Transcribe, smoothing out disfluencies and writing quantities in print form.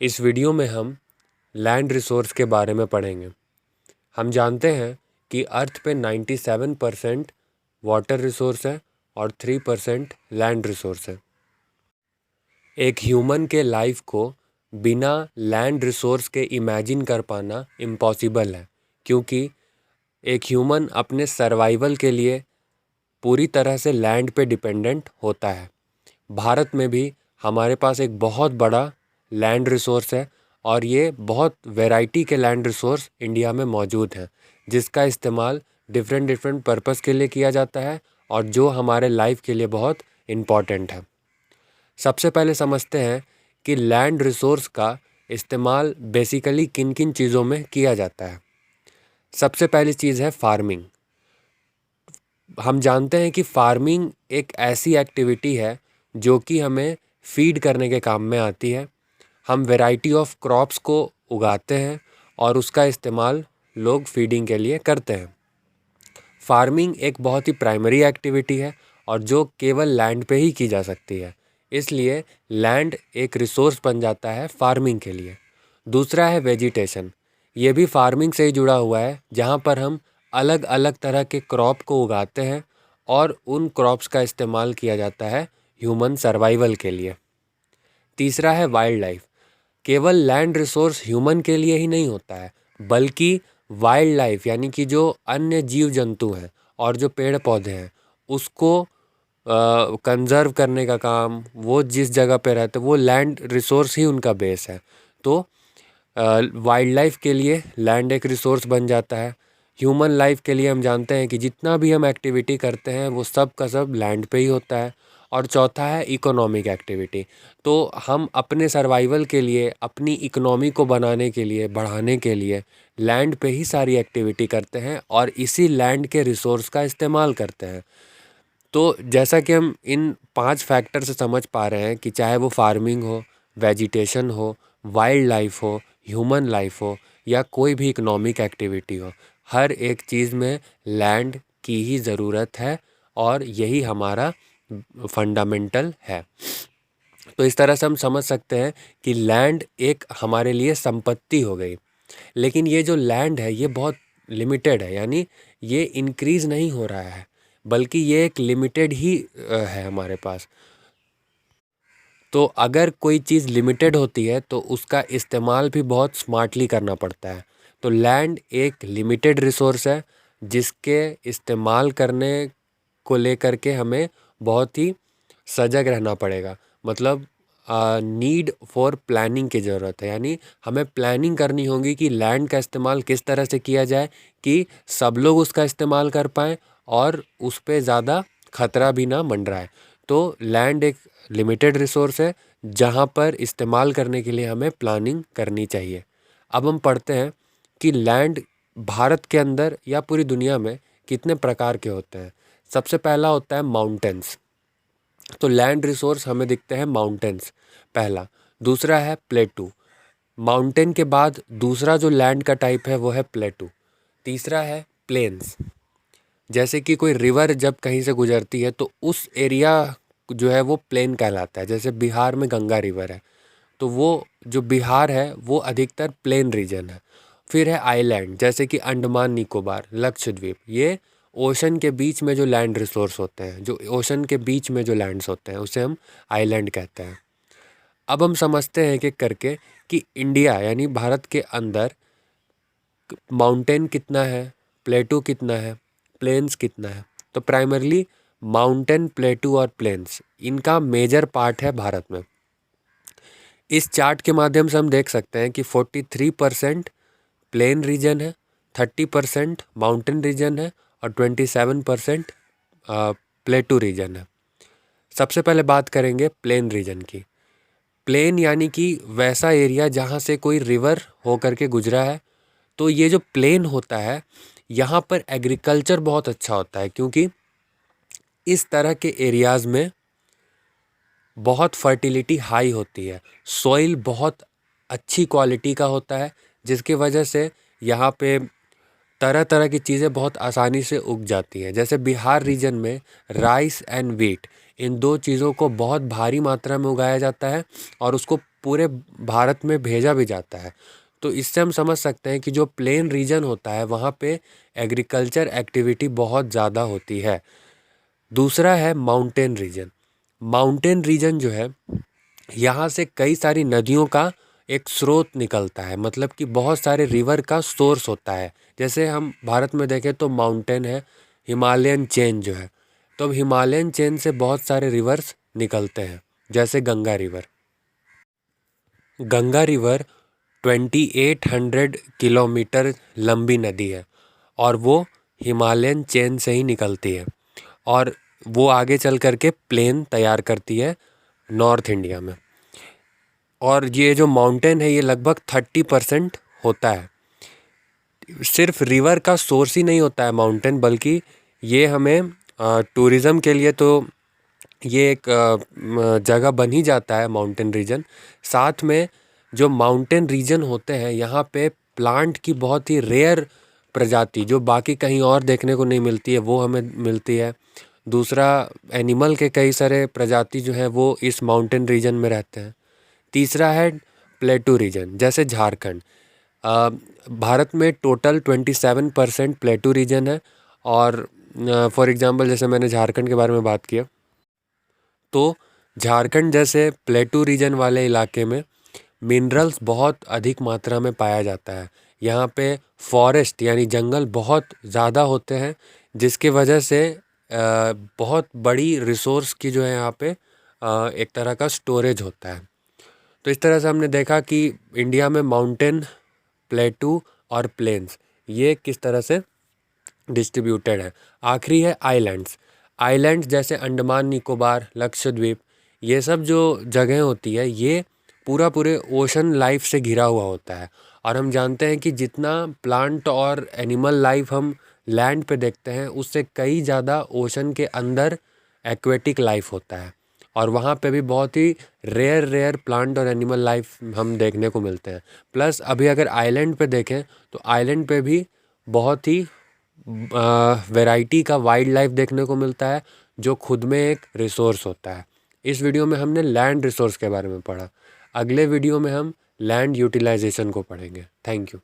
इस वीडियो में हम लैंड रिसोर्स के बारे में पढ़ेंगे। हम जानते हैं कि अर्थ पे 97% वाटर रिसोर्स है और 3% लैंड रिसोर्स है। एक ह्यूमन के लाइफ को बिना लैंड रिसोर्स के इमेजिन कर पाना इम्पॉसिबल है, क्योंकि एक ह्यूमन अपने सर्वाइवल के लिए पूरी तरह से लैंड पे डिपेंडेंट होता है। भारत में भी हमारे पास एक बहुत बड़ा लैंड रिसोर्स है और ये बहुत वैरायटी के लैंड रिसोर्स इंडिया में मौजूद हैं, जिसका इस्तेमाल डिफरेंट डिफरेंट पर्पस के लिए किया जाता है और जो हमारे लाइफ के लिए बहुत इम्पॉर्टेंट है। सबसे पहले समझते हैं कि लैंड रिसोर्स का इस्तेमाल बेसिकली किन किन चीज़ों में किया जाता है। सबसे पहली चीज़ है फार्मिंग। हम जानते हैं कि फार्मिंग एक ऐसी एक्टिविटी है जो कि हमें फीड करने के काम में आती है। हम वैरायटी ऑफ क्रॉप्स को उगाते हैं और उसका इस्तेमाल लोग फीडिंग के लिए करते हैं। फार्मिंग एक बहुत ही प्राइमरी एक्टिविटी है और जो केवल लैंड पे ही की जा सकती है, इसलिए लैंड एक रिसोर्स बन जाता है फार्मिंग के लिए। दूसरा है वेजिटेशन। ये भी फार्मिंग से ही जुड़ा हुआ है, जहाँ पर हम अलग अलग तरह के क्रॉप को उगाते हैं और उन क्रॉप्स का इस्तेमाल किया जाता है ह्यूमन सर्वाइवल के लिए। तीसरा है वाइल्ड लाइफ। केवल लैंड रिसोर्स ह्यूमन के लिए ही नहीं होता है, बल्कि वाइल्ड लाइफ यानी कि जो अन्य जीव जंतु हैं और जो पेड़ पौधे हैं, उसको कंजर्व करने का काम, वो जिस जगह पे रहते वो लैंड रिसोर्स ही उनका बेस है। तो वाइल्ड लाइफ के लिए लैंड एक रिसोर्स बन जाता है। ह्यूमन लाइफ के लिए हम जानते हैं कि जितना भी हम एक्टिविटी करते हैं वो सब का सब लैंड पे ही होता है। और चौथा है इकोनॉमिक एक्टिविटी। तो हम अपने सर्वाइवल के लिए, अपनी इकोनॉमी को बनाने के लिए, बढ़ाने के लिए लैंड पे ही सारी एक्टिविटी करते हैं और इसी लैंड के रिसोर्स का इस्तेमाल करते हैं। तो जैसा कि हम इन 5 फैक्टर से समझ पा रहे हैं कि चाहे वो फार्मिंग हो, वेजिटेशन हो, वाइल्ड लाइफ हो, ह्यूमन लाइफ हो या कोई भी इकोनॉमिक एक्टिविटी हो, हर एक चीज़ में लैंड की ही ज़रूरत है और यही हमारा फंडामेंटल है। तो इस तरह से हम समझ सकते हैं कि लैंड एक हमारे लिए संपत्ति हो गई। लेकिन ये जो लैंड है ये बहुत लिमिटेड है, यानी ये इंक्रीज़ नहीं हो रहा है, बल्कि ये एक लिमिटेड ही है हमारे पास। तो अगर कोई चीज़ लिमिटेड होती है तो उसका इस्तेमाल भी बहुत स्मार्टली करना पड़ता है। तो लैंड एक लिमिटेड रिसोर्स है जिसके इस्तेमाल करने को लेकर के हमें बहुत ही सजग रहना पड़ेगा। मतलब नीड फॉर प्लानिंग की ज़रूरत है, यानी हमें प्लानिंग करनी होगी कि लैंड का इस्तेमाल किस तरह से किया जाए कि सब लोग उसका इस्तेमाल कर पाएँ और उस पे ज़्यादा खतरा भी ना मंडराए। तो लैंड एक लिमिटेड रिसोर्स है जहाँ पर इस्तेमाल करने के लिए हमें प्लानिंग करनी चाहिए। अब हम पढ़ते हैं कि लैंड भारत के अंदर या पूरी दुनिया में कितने प्रकार के होते हैं। सबसे पहला होता है माउंटेन्स। तो लैंड रिसोर्स हमें दिखते हैं माउंटेन्स पहला। दूसरा है प्लेटू। माउंटेन के बाद दूसरा जो लैंड का टाइप है वो है प्लेटू। तीसरा है प्लेन्स। जैसे कि कोई रिवर जब कहीं से गुजरती है तो उस एरिया जो है वो प्लेन कहलाता है। जैसे बिहार में गंगा रिवर है तो वो जो बिहार है वो अधिकतर प्लेन रीजन है। फिर है आइलैंड, जैसे कि अंडमान निकोबार, लक्षद्वीप। ये ओशन के बीच में जो लैंड रिसोर्स होते हैं, जो ओशन के बीच में जो लैंड्स होते हैं, उसे हम आइलैंड कहते हैं। अब हम समझते हैं एक एक करके कि इंडिया यानी भारत के अंदर माउंटेन कितना है, प्लेटू कितना है, प्लेन्स कितना है। तो प्राइमरली माउंटेन, प्लेटू और प्लेन्स इनका मेजर पार्ट है भारत में। इस चार्ट के माध्यम से हम देख सकते हैं कि 43% प्लेन रीजन है, 30% माउंटेन रीजन है और 27% प्लेटू रीजन है। सबसे पहले बात करेंगे प्लेन रीजन की। प्लेन यानी कि वैसा एरिया जहाँ से कोई रिवर होकर के गुजरा है। तो ये जो प्लेन होता है यहाँ पर एग्रीकल्चर बहुत अच्छा होता है, क्योंकि इस तरह के एरियाज़ में बहुत फर्टिलिटी हाई होती है। सॉइल बहुत अच्छी क्वालिटी का होता है, जिसकी वजह से यहाँ पे तरह तरह की चीज़ें बहुत आसानी से उग जाती हैं। जैसे बिहार रीजन में राइस एंड वीट, इन दो चीज़ों को बहुत भारी मात्रा में उगाया जाता है और उसको पूरे भारत में भेजा भी जाता है। तो इससे हम समझ सकते हैं कि जो प्लेन रीजन होता है वहाँ पे एग्रीकल्चर एक्टिविटी बहुत ज़्यादा होती है। दूसरा है माउंटेन रीजन। माउंटेन रीजन जो है, यहाँ से कई सारी नदियों का एक स्रोत निकलता है, मतलब कि बहुत सारे रिवर का सोर्स होता है। जैसे हम भारत में देखें तो माउंटेन है, हिमालयन चेन जो है, तो अब हिमालयन चेन से बहुत सारे रिवर्स निकलते हैं, जैसे Ganga river. Ganga river 2800 kilometre लंबी नदी है और वो हिमालयन चेन से ही निकलती है और वो आगे चल कर के प्लेन तैयार करती है नॉर्थ इंडिया में। और ये जो माउंटेन है ये लगभग 30% होता है। सिर्फ रिवर का सोर्स ही नहीं होता है माउंटेन, बल्कि ये हमें टूरिज़्म के लिए तो ये एक जगह बन ही जाता है माउंटेन रीजन। साथ में जो माउंटेन रीजन होते हैं यहाँ पे प्लांट की बहुत ही रेयर प्रजाति जो बाकी कहीं और देखने को नहीं मिलती है वो हमें मिलती है। दूसरा, एनिमल के कई सारे प्रजाति जो हैं वो इस माउंटेन रीजन में रहते हैं। तीसरा है प्लेटू रीजन, जैसे झारखंड। भारत में टोटल 27% प्लेटू रीजन है और फॉर एग्जांपल जैसे मैंने झारखंड के बारे में बात किया, तो झारखंड जैसे प्लेटू रीजन वाले इलाके में मिनरल्स बहुत अधिक मात्रा में पाया जाता है। यहाँ पे फॉरेस्ट यानी जंगल बहुत ज़्यादा होते हैं, जिसकी वजह से बहुत बड़ी रिसोर्स की जो है यहाँ पे एक तरह का स्टोरेज होता है। तो इस तरह से हमने देखा कि इंडिया में माउंटेन, प्लेटू और प्लेन्स ये किस तरह से डिस्ट्रीब्यूटेड है। आखिरी है आइलैंड्स। आइलैंड्स जैसे अंडमान निकोबार, लक्षद्वीप, ये सब जो जगह होती है ये पूरे ओशन लाइफ से घिरा हुआ होता है। और हम जानते हैं कि जितना प्लांट और एनिमल लाइफ हम लैंड पे देखते हैं उससे कई ज़्यादा ओशन के अंदर एक्वेटिक लाइफ होता है और वहाँ पे भी बहुत ही रेयर प्लांट और एनिमल लाइफ हम देखने को मिलते हैं। प्लस अभी अगर आइलैंड पे देखें तो आइलैंड पे भी बहुत ही वैरायटी का वाइल्ड लाइफ देखने को मिलता है जो खुद में एक रिसोर्स होता है। इस वीडियो में हमने लैंड रिसोर्स के बारे में पढ़ा। अगले वीडियो में हम लैंड यूटिलाइजेशन को पढ़ेंगे। Thank you.